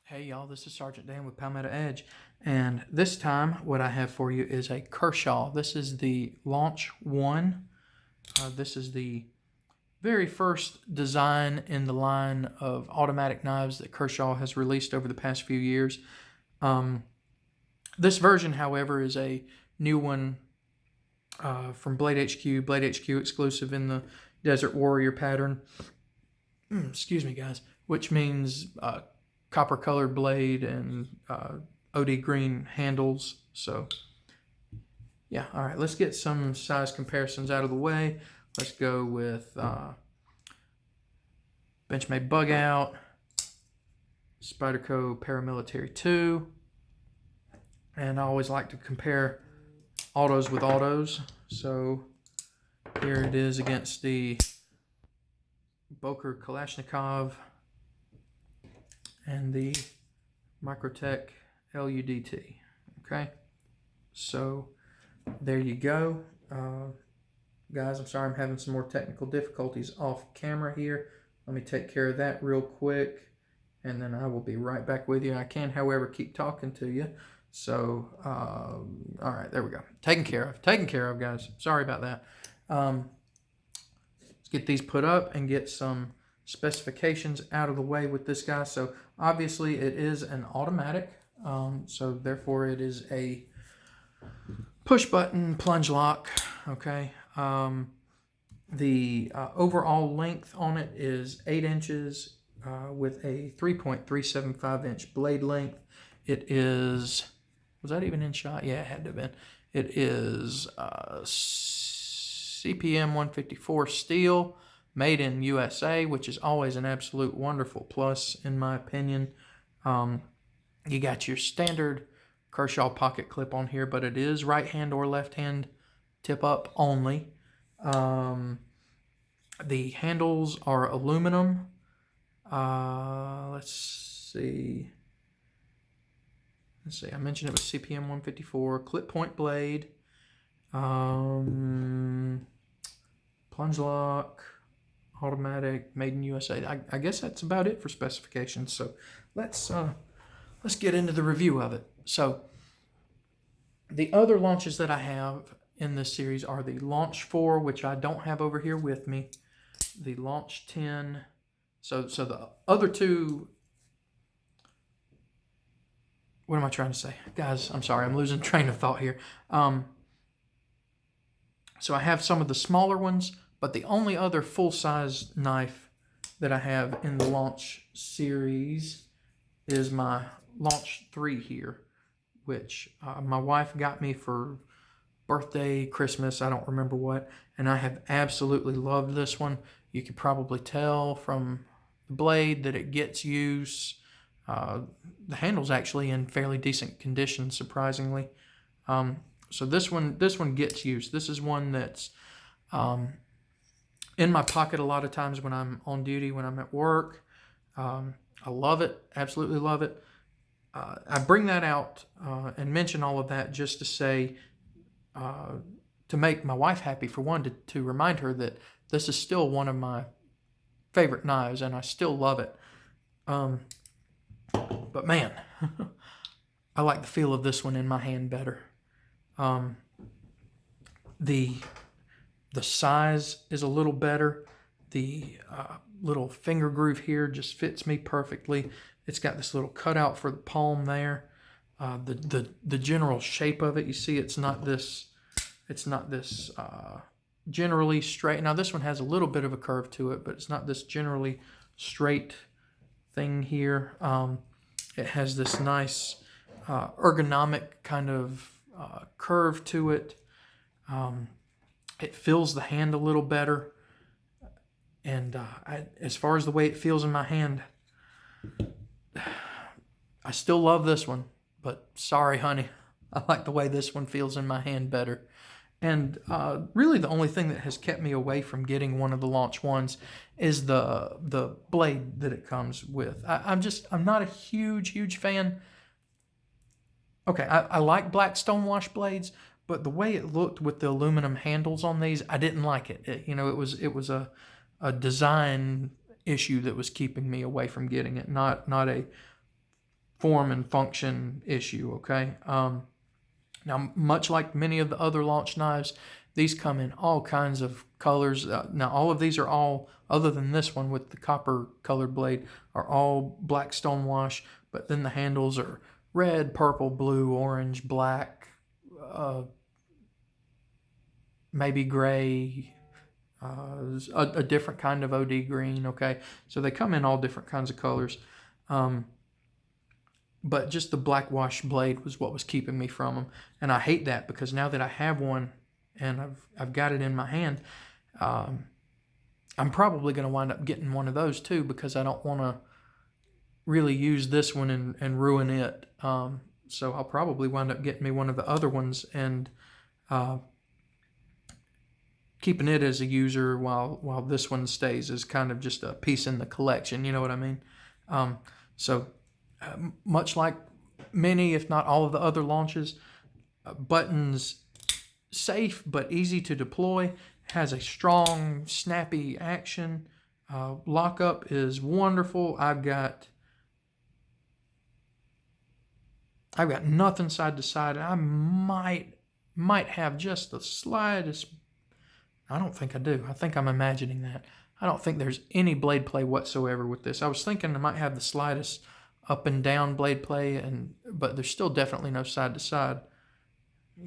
Hey y'all, this is Sergeant Dan with Palmetto Edge, and this time what I have for you is a Kershaw. This is the Launch 1. This is the very first design in the line of automatic knives that Kershaw has released over the past few years. This version, however, is a new one from Blade HQ exclusive in the Desert Warrior pattern. Excuse me, guys, which means copper colored blade and OD green handles. So yeah, all right, let's get some size comparisons out of the way. Let's go with Benchmade Bug Out, Spyderco Paramilitary 2, and I always like to compare autos with autos. So here it is against the Boker Kalashnikov and the Microtech LUDT. Okay, so there you go. Guys, I'm sorry I'm having some more technical difficulties off camera here. Let me take care of that real quick, and then I will be right back with you. I can, however, keep talking to you. So, all right, there we go. Taken care of, guys. Sorry about that. Let's get these put up and get some specifications out of the way with this guy. So obviously it is an automatic, so therefore it is a push button plunge lock. Okay, the overall length on it is 8 inches with a 3.375 inch blade length. It is, was that even in shot? Yeah, it had to have been. It is CPM 154 steel, made in USA, which is always an absolute wonderful plus in my opinion. You got your standard Kershaw pocket clip on here, but it is right hand or left hand tip up only. The handles are aluminum. Let's see. I mentioned it was CPM 154, clip point blade, plunge lock, automatic, made in USA. I guess that's about it for specifications. So let's get into the review of it. So the other launches that I have in this series are the Launch 4, which I don't have over here with me, the Launch 10. So the other two, what am I trying to say? Guys, I'm sorry, I'm losing train of thought here. So I have some of the smaller ones, but the only other full-size knife that I have in the Launch series is my Launch 3 here, which my wife got me for birthday, Christmas, I don't remember what, and I have absolutely loved this one. You could probably tell from the blade that it gets use. The handle's actually in fairly decent condition, surprisingly. So this one gets use. This is one that's in my pocket a lot of times when I'm on duty, when I'm at work. I love it, absolutely love it. I bring that out and mention all of that just to say, to make my wife happy, for one, to remind her that this is still one of my favorite knives and I still love it. But man, I like the feel of this one in my hand better. The size is a little better. The little finger groove here just fits me perfectly. It's got this little cutout for the palm there. The general shape of it, you see, it's not this generally straight. Now this one has a little bit of a curve to it, but it's not this generally straight thing here. It has this nice ergonomic kind of curve to it. It feels the hand a little better, and as far as the way it feels in my hand, I still love this one, but sorry honey, I like the way this one feels in my hand better. And really the only thing that has kept me away from getting one of the Launch 1s is the blade that it comes with. I'm not a huge fan. Okay, I like black stonewash blades, but the way it looked with the aluminum handles on these, I didn't like it. It was a design issue that was keeping me away from getting it, not a form and function issue, okay? Now, much like many of the other launch knives, these come in all kinds of colors. Now, all of these are all, other than this one with the copper colored blade, are all black stonewash, but then the handles are red, purple, blue, orange, black, maybe gray, a different kind of OD green, okay? So they come in all different kinds of colors. But just the black wash blade was what was keeping me from them. And I hate that, because now that I have one and I've got it in my hand, I'm probably going to wind up getting one of those too, because I don't want to really use this one and ruin it. So I'll probably wind up getting me one of the other ones and keeping it as a user while this one stays as kind of just a piece in the collection. You know what I mean? Much like many, if not all of the other launches, Button's safe but easy to deploy, has a strong, snappy action. Lockup is wonderful. I've got nothing side to side. I might have just the slightest. I don't think I do. I think I'm imagining that. I don't think there's any blade play whatsoever with this. I was thinking I might have the slightest up and down blade play, but there's still definitely no side to side.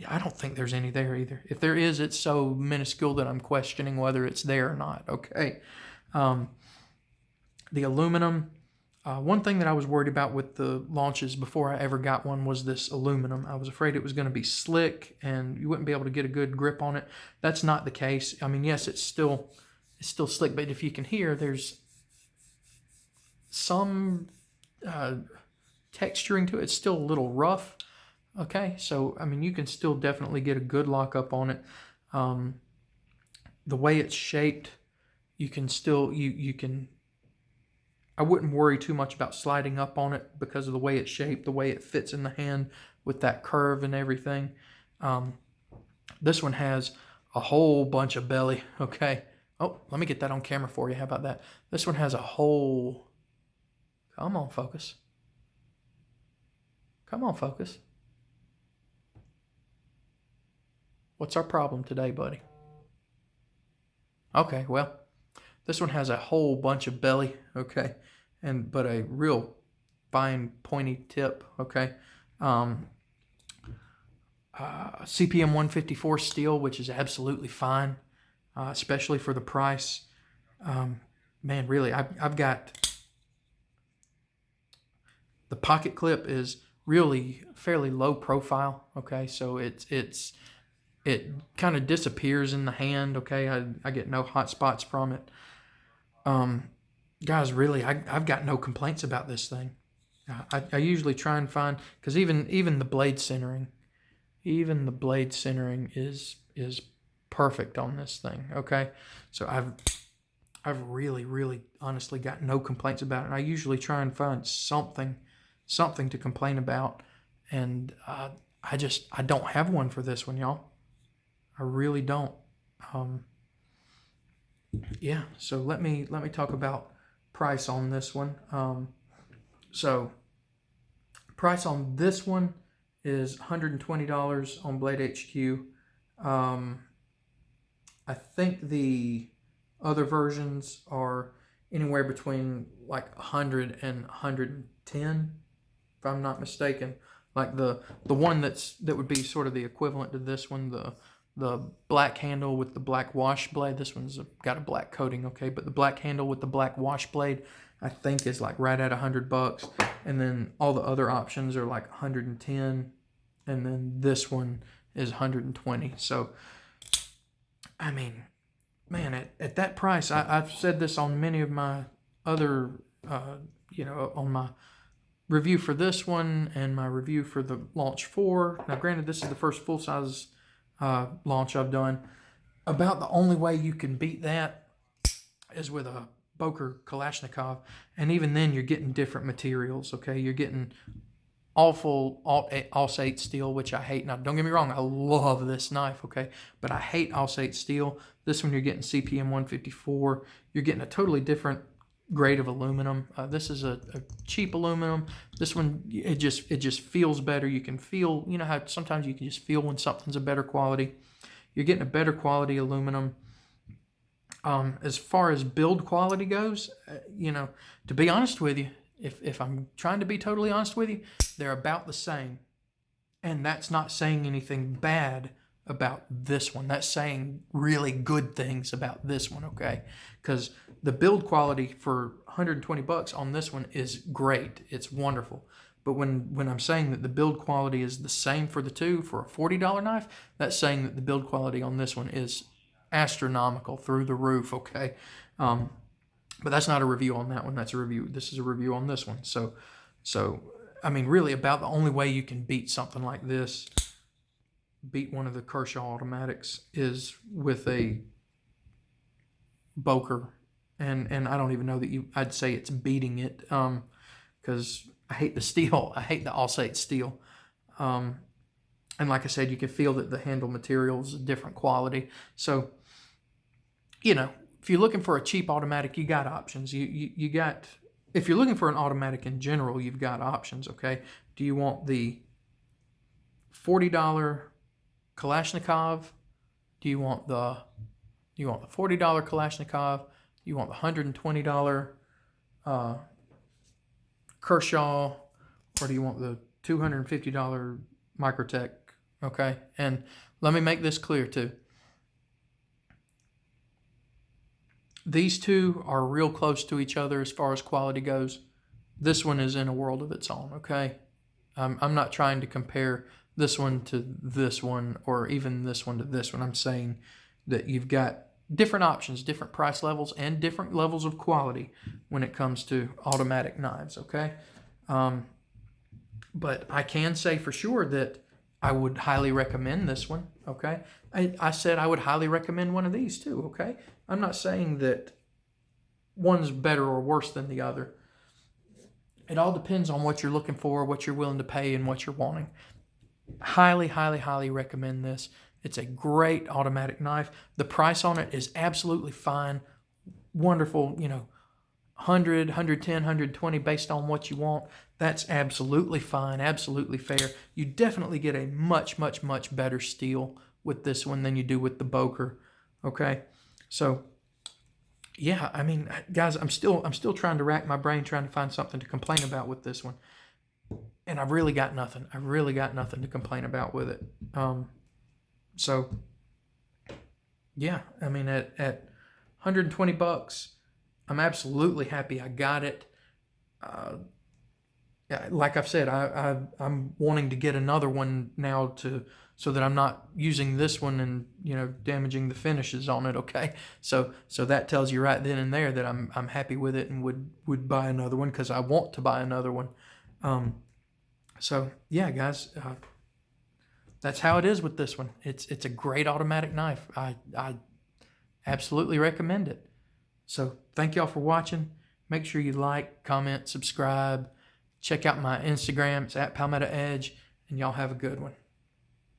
I don't think there's any there either. If there is, it's so minuscule that I'm questioning whether it's there or not. Okay. The aluminum. One thing that I was worried about with the launches before I ever got one was this aluminum. I was afraid it was going to be slick and you wouldn't be able to get a good grip on it. That's not the case. I mean, yes, it's still slick, but if you can hear, there's some texturing to it. It's still a little rough. Okay, so I mean, you can still definitely get a good lockup on it. The way it's shaped, you can still you can. I wouldn't worry too much about sliding up on it because of the way it's shaped, the way it fits in the hand with that curve and everything. This one has a whole bunch of belly. Okay. Oh, let me get that on camera for you. How about that? This one has a whole. Come on, focus. Come on, focus. What's our problem today, buddy? Okay, well, this one has a whole bunch of belly, okay, but a real fine pointy tip, okay. CPM 154 steel, which is absolutely fine, especially for the price. Man, really, I've got the pocket clip is really fairly low profile, okay, so it kind of disappears in the hand, okay. I get no hot spots from it. Guys, really, I've got no complaints about this thing. I usually try and find, because even the blade centering, is perfect on this thing, okay. So I've really honestly got no complaints about it. And I usually try and find something to complain about, and I don't have one for this one, y'all. I really don't. Yeah, so let me talk about price on this one. So price on this one is $120 on Blade HQ. I think the other versions are anywhere between like 100 and 110, if I'm not mistaken. Like the one that would be sort of the equivalent to this one, the black handle with the black wash blade. This one's got a black coating, okay, but the black handle with the black wash blade, I think, is like right at $100, and then all the other options are like 110, and then this one is 120. So, I mean, man, at that price, I've said this on many of my other, on my review for this one and my review for the Launch 4. Now, granted, this is the first full-size launch I've done. About the only way you can beat that is with a Boker Kalashnikov, and even then you're getting different materials, okay? You're getting awful Alsate steel, which I hate. Now, don't get me wrong, I love this knife, okay? But I hate Alsate steel. This one you're getting CPM 154. You're getting a totally different grade of aluminum. This is a cheap aluminum. This one, it just feels better. You can feel, you know how sometimes you can just feel when something's a better quality. You're getting a better quality aluminum. As far as build quality goes, you know, to be honest with you, if I'm trying to be totally honest with you, they're about the same. And that's not saying anything bad about this one. That's saying really good things about this one, okay? Because the build quality for 120 bucks on this one is great. It's wonderful. But when I'm saying that the build quality is the same for the two for a $40 knife, that's saying that the build quality on this one is astronomical, through the roof, okay? But that's not a review on that one. That's a review. This is a review on this one. So I mean, really about the only way you can beat something like this, beat one of the Kershaw automatics, is with a Boker. And I don't even know that I'd say it's beating it, because I hate the steel. I hate the Alsate steel. And like I said, you can feel that the handle material is a different quality. So, you know, if you're looking for a cheap automatic, you got options. You got, if you're looking for an automatic in general, you've got options, okay? Do you want the $40 Kalashnikov? Do you want the $40 Kalashnikov? Do you want the $120 Kershaw? Or do you want the $250 Microtech? Okay, and let me make this clear too. These two are real close to each other as far as quality goes. This one is in a world of its own, okay? I'm not trying to compare this one to this one, or even this one to this one. I'm saying that you've got different options, different price levels, and different levels of quality when it comes to automatic knives, okay? But I can say for sure that I would highly recommend this one, okay? I said I would highly recommend one of these too, okay? I'm not saying that one's better or worse than the other. It all depends on what you're looking for, what you're willing to pay, and what you're wanting. Highly, highly, highly recommend this. It's a great automatic knife. The price on it is absolutely fine. Wonderful, you know, 100, 110, 120 based on what you want. That's absolutely fine, absolutely fair. You definitely get a much, much, much better steel with this one than you do with the Boker, okay? So, yeah, I mean, guys, I'm still trying to rack my brain trying to find something to complain about with this one. And I've really got nothing. I've really got nothing to complain about with it. So, yeah, I mean, at 120 bucks, I'm absolutely happy I got it. Like I've said, I'm wanting to get another one now so that I'm not using this one and, you know, damaging the finishes on it. Okay, so that tells you right then and there that I'm happy with it and would buy another one, because I want to buy another one. So yeah, guys, that's how it is with this one. It's a great automatic knife. I absolutely recommend it. So thank y'all for watching. Make sure you like, comment, subscribe. Check out my Instagram. It's at Palmetto Edge. And y'all have a good one.